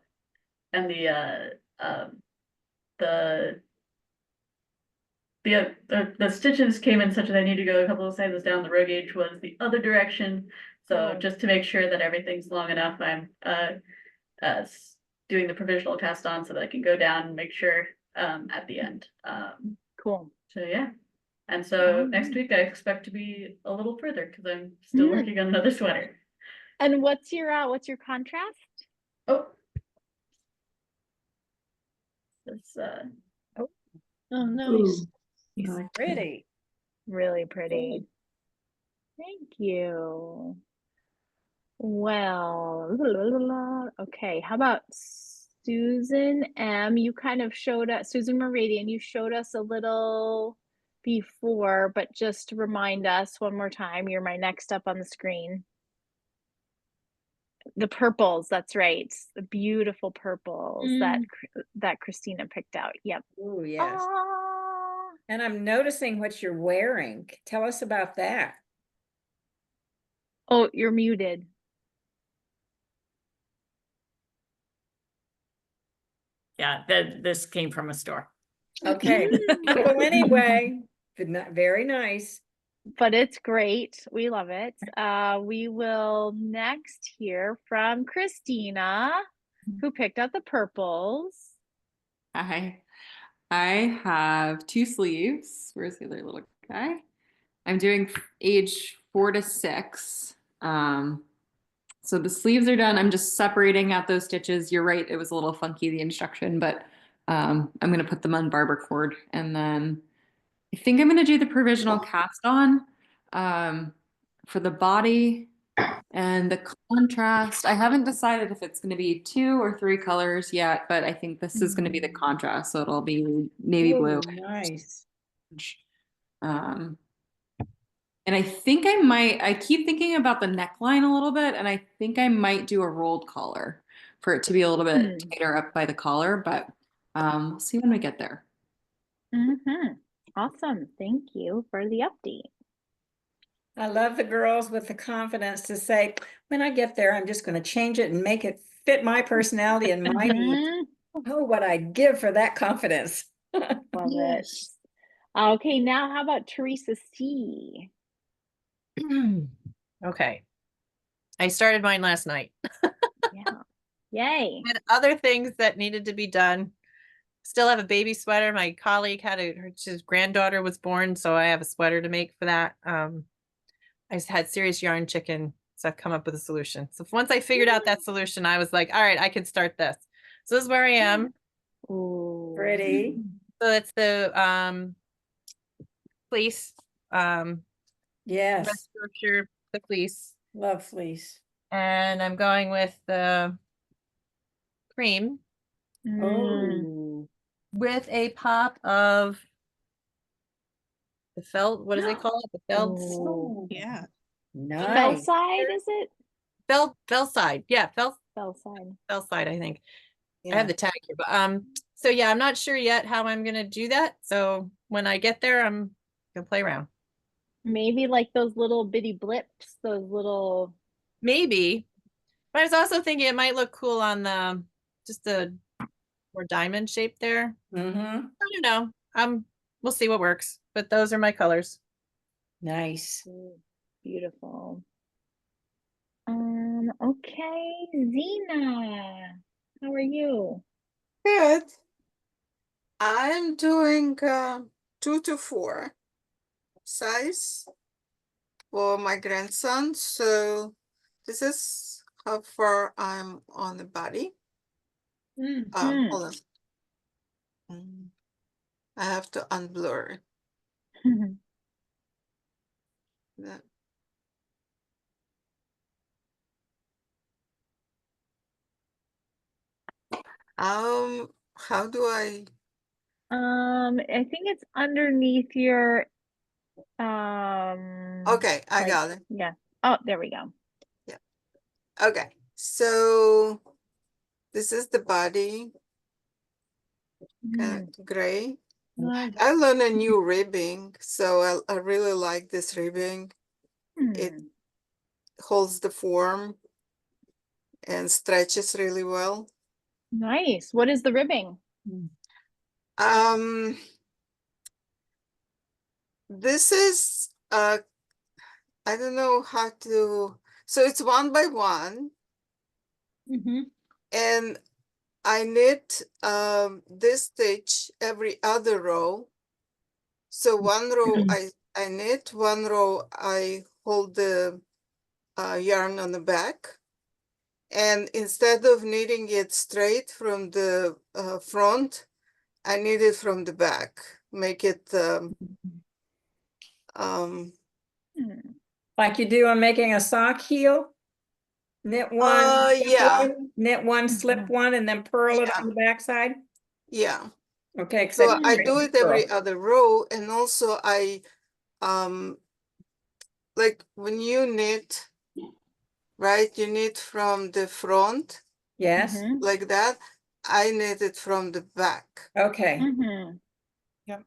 stitches came in such that I need to go a couple of sizes down. The row gauge was the other direction. So just to make sure that everything's long enough, I'm doing the provisional cast on so that I can go down and make sure at the end. Cool. So yeah. And so next week I expect to be a little further because I'm still working on another sweater. And what's your contrast? Oh. It's oh nice. Really pretty. Really pretty. Thank you. Well, okay. How about Susan M? You kind of showed us, Susan Meridian, you showed us a little before, but just to remind us one more time, you're my next up on the screen. The purples, that's right. The beautiful purples that Christina picked out. Yep. Oh, yes. And I'm noticing what you're wearing. Tell us about that. Oh, you're muted. Yeah, this came from a store. Okay. Well, anyway, very nice. But it's great. We love it. We will next hear from Christina, who picked out the purples. Hi. I have 2 sleeves. Where's the other little guy? I'm doing age 4 to 6. So the sleeves are done. I'm just separating out those stitches. You're right, it was a little funky, the instruction, but I'm gonna put them on barber cord, and then I think I'm gonna do the provisional cast on for the body and the contrast. I haven't decided if it's gonna be 2 or 3 colors yet, but I think this is gonna be the contrast, so it'll be navy blue. Nice. And I think I keep thinking about the neckline a little bit, and I think I might do a rolled collar for it to be a little bit tighter up by the collar, but we'll see when we get there. Awesome. Thank you for the update. I love the girls with the confidence to say, when I get there, I'm just going to change it and make it fit my personality and my needs. Oh, what I'd give for that confidence. Love it. Okay, now how about Teresa C? Okay. I started mine last night. Yeah. Yay. And other things that needed to be done. Still have a baby sweater. My colleague had his granddaughter was born, so I have a sweater to make for that. I just had serious yarn chicken, so I've come up with a solution. So once I figured out that solution, I was like, all right, I can start this. So this is where I am. Ooh. Pretty. So it's the fleece. Yes. Red structure, the fleece. Love fleece. And I'm going with the cream. Oh. With a pop of the felt, what do they call it? The felt. Oh, yeah. Nice. Fell side, is it? Fell side. Yeah, fell side. Fell side, I think. Yeah. I have the tag here, but so yeah, I'm not sure yet how I'm gonna do that. So when I get there, I'm gonna play around. Maybe like those little bitty blips, those little. Maybe. But I was also thinking it might look cool on the just the more diamond shape there. I don't know. We'll see what works. But those are my colors. Nice. Beautiful. Okay, Zena, how are you? Good. I'm doing 2 to 4 size for my grandson. So this is how far I'm on the body. Hold on. I have to unblur that. How do I? I think it's underneath your Okay, I got it. Yeah. Oh, there we go. Yeah. Okay. So this is the body. Kind of gray. Nice. I learned a new ribbing, so I really like this ribbing. It holds the form and stretches really well. Nice. What is the ribbing? This is I don't know how to, so it's 1 by 1. And I knit this stitch every other row. So 1 row I knit, 1 row I hold the yarn on the back. And instead of knitting it straight from the front, I knit it from the back. Make it like you do on making a sock heel? Knit one, slip yeah. one, knit one, slip one, and then purl it on the backside? Yeah. Okay. So I do it every other row, and also I like when you knit, right? You knit from the front. Yes. Like that. I knit it from the back. Okay. Yep.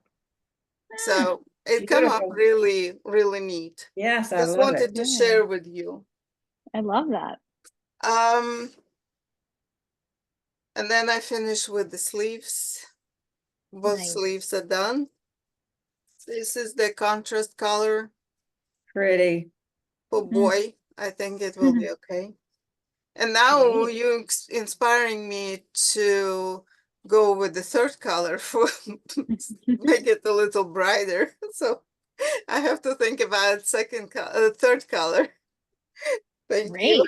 So it came up really, really neat. Yes, I just love wanted it. to share with you. I love that. And then I finish with the sleeves. Both Nice. sleeves are done. This is the contrast color. Pretty. For boy, I think it will be okay. And now Great. you inspiring me to go with the third color for make it a little brighter. So I have to think about third color. Thank you. Great.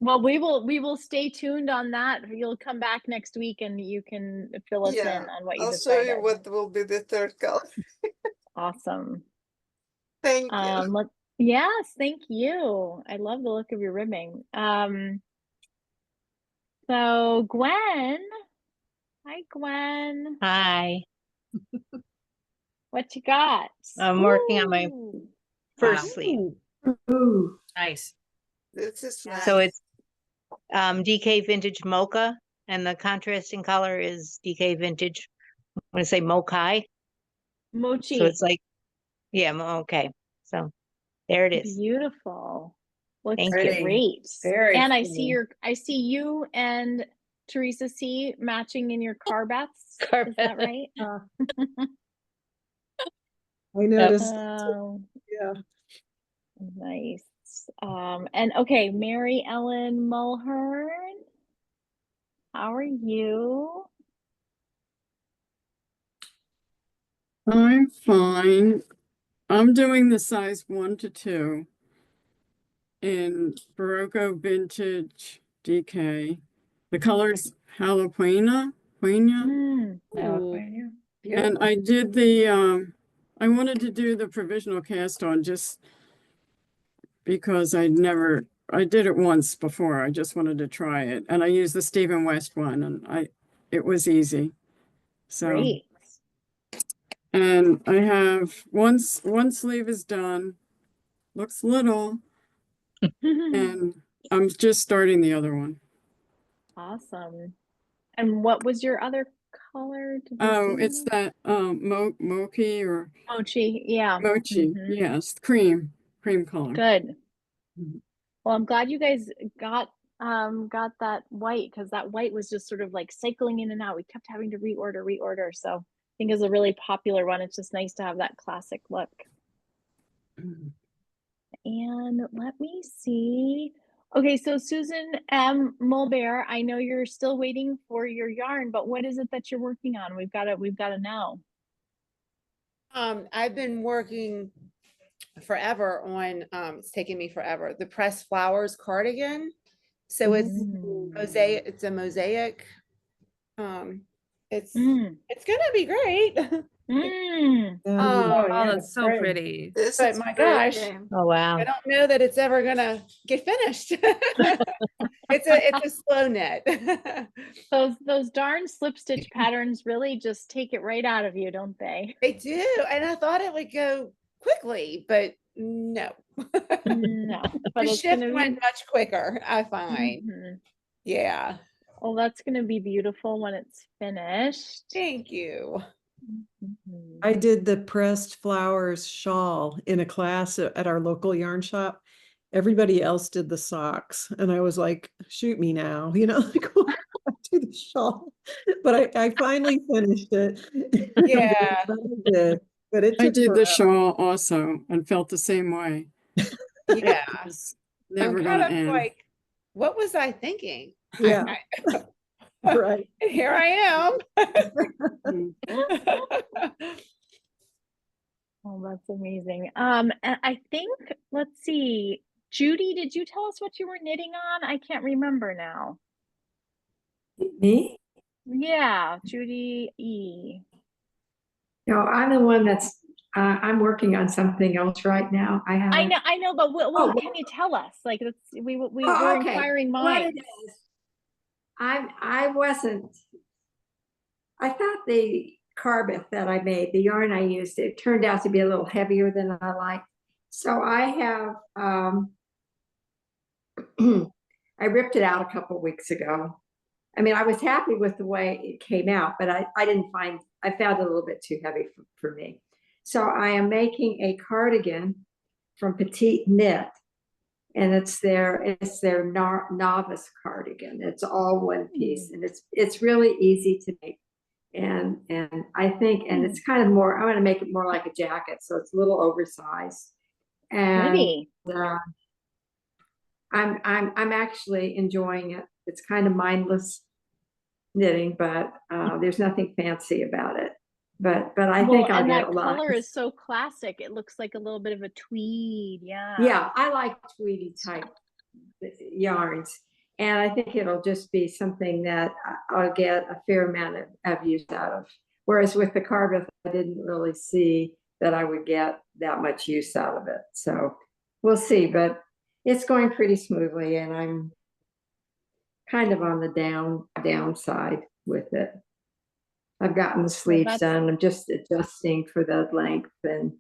Well, we will stay tuned on that. You'll come back next week and you can fill us in Yeah, on what you I'll show decided. you what will be the third color. Awesome. Thank you. Yes, thank you. I love the look of your ribbing. So Gwen, hi Gwen. Hi. What you got? I'm working on my Ooh. first sleeve. Ooh, nice. This is nice. So it's DK Vintage Mocha, and the contrasting color is DK Vintage, I want to say Mokai. Mochi. So it's like, yeah, okay. So there it is. Beautiful. Looks Thank you. great. Very And cool. I see you and Teresa C matching in your Carbeths. Carbeth. Is that right? I noticed. Yeah. Nice. And okay, Mary Ellen Mulhern, how are you? I'm fine. I'm doing the size 1 to 2 in Barocco Vintage DK. The color's jalapeno. And I did the I wanted to do the provisional cast on just because I did it once before. I just wanted to try it. And I used the Stephen West one, and it was easy. So Great. And I have one sleeve is done. Looks little. And I'm just starting the other one. Awesome. And what was your other color? Oh, it's that mochi or Mochi, yeah. mochi. Yes, cream color. Good. Well, I'm glad you guys got that white, because that white was just sort of like cycling in and out. We kept having to reorder. So I think it's a really popular one. It's just nice to have that classic look. And let me see. Okay, so Susan M. Mulbear, I know you're still waiting for your yarn, but what is it that you're working on? We've got to know. I've been working forever on it's taking me forever, the pressed flowers cardigan. So it's mosaic, it's a mosaic. It's gonna be great. Oh, that's so pretty. But my gosh, oh wow, I don't know that it's ever gonna get finished. It's a slow knit. Those darn slip stitch patterns really just take it right out of you, don't they? They do, and I thought it would go quickly, but no. No, but the it's shift gonna went much quicker, I find. Yeah. Well, that's gonna be beautiful when it's finished. Thank you. I did the pressed flowers shawl in a class at our local yarn shop. Everybody else did the socks, and I was like, shoot me now, like, I do the shawl. But I finally finished it. Yeah. But it I took did forever. the shawl also and felt the same way. Yeah. Never I'm gonna kind of end. like, what was I thinking? Yeah. Right. And here I am. Oh, that's amazing. And I think, let's see, Judy, did you tell us what you were knitting on? I can't remember now. Me? Yeah, Judy E. No, I'm the one that's I'm working on something else right now. I know, but what can you tell us? Like, we're okay. inquiring What minds. it is, I thought the carbeth that I made, the yarn I used, it turned out to be a little heavier than I liked. So I have I ripped it out a couple weeks ago. I mean, I was happy with the way it came out, but I found it a little bit too heavy for me. So I am making a cardigan from Petite Knit, And it's their novice cardigan. It's all one piece, and it's really easy to make. And I think, and it's kind of more, I'm going to make it more like a jacket, so it's a little oversized. And I'm actually enjoying it. It's kind of mindless knitting, but there's nothing fancy about it. But I think I'll get a lot. And that color is so classic. It looks like a little bit of a tweed. Yeah. Yeah, I like tweedy type yarns. And I think it'll just be something that I'll get a fair amount of use out of. Whereas with the carbon, I didn't really see that I would get that much use out of it. So we'll see, but it's going pretty smoothly, and I'm kind of on the downside with it. I've gotten the sleeves done. I'm just adjusting for the length, and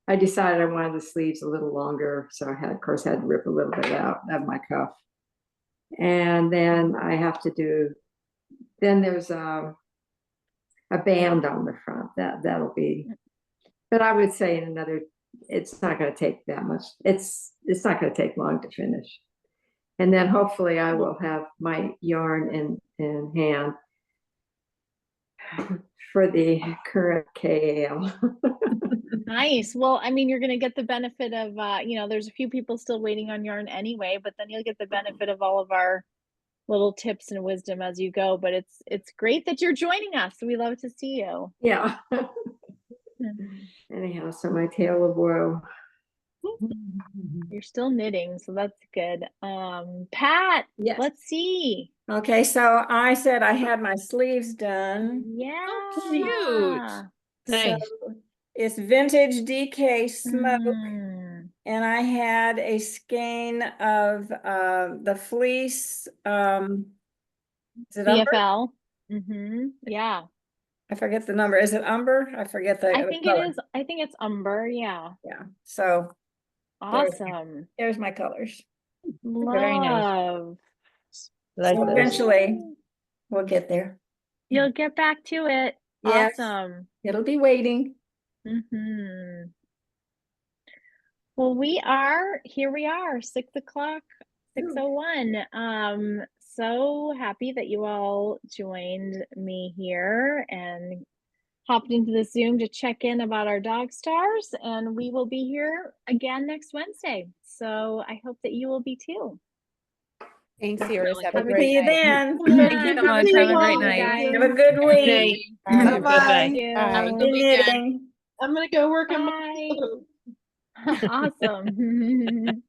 I decided I wanted the sleeves a little longer. So I had, of course, had to rip a little bit out of my cuff. And then I have to do, then there's a band on the front that'll be, but I would say in another, it's not going to take that much. It's not going to take long to finish. And then hopefully I will have my yarn in hand for the current KAL. Nice. Well, I mean, you're going to get the benefit of, there's a few people still waiting on yarn anyway, but then you'll get the benefit of all of our little tips and wisdom as you go. But it's great that you're joining us. We love to see you. Yeah. Anyhow, so my tale of woe. You're still knitting, so that's good. Pat, yes. Let's see. Okay, so I said I had my sleeves done. Yeah. Oh, cute. So it's vintage DK smoke. And I had a skein of the fleece. Is it BFL? Yeah. I forget the number. Is it umber? I forget the. I think it is. I think it's umber. Yeah. Yeah. So awesome. There's my colors. Very nice. So eventually, we'll get there. You'll get back to it. Yes. Awesome. It'll be waiting. Well, here we are, 6 o'clock, 6:01. So happy that you all joined me here and hopped into the Zoom to check in about our dog stars. And we will be here again next Wednesday. So I hope that you will be too. Thanks, Iris. Have a Happy to great see you night. then. Thank you so much. Have a great night. Have a good week. Bye-bye. Have a good weekend. I'm gonna go work on my awesome.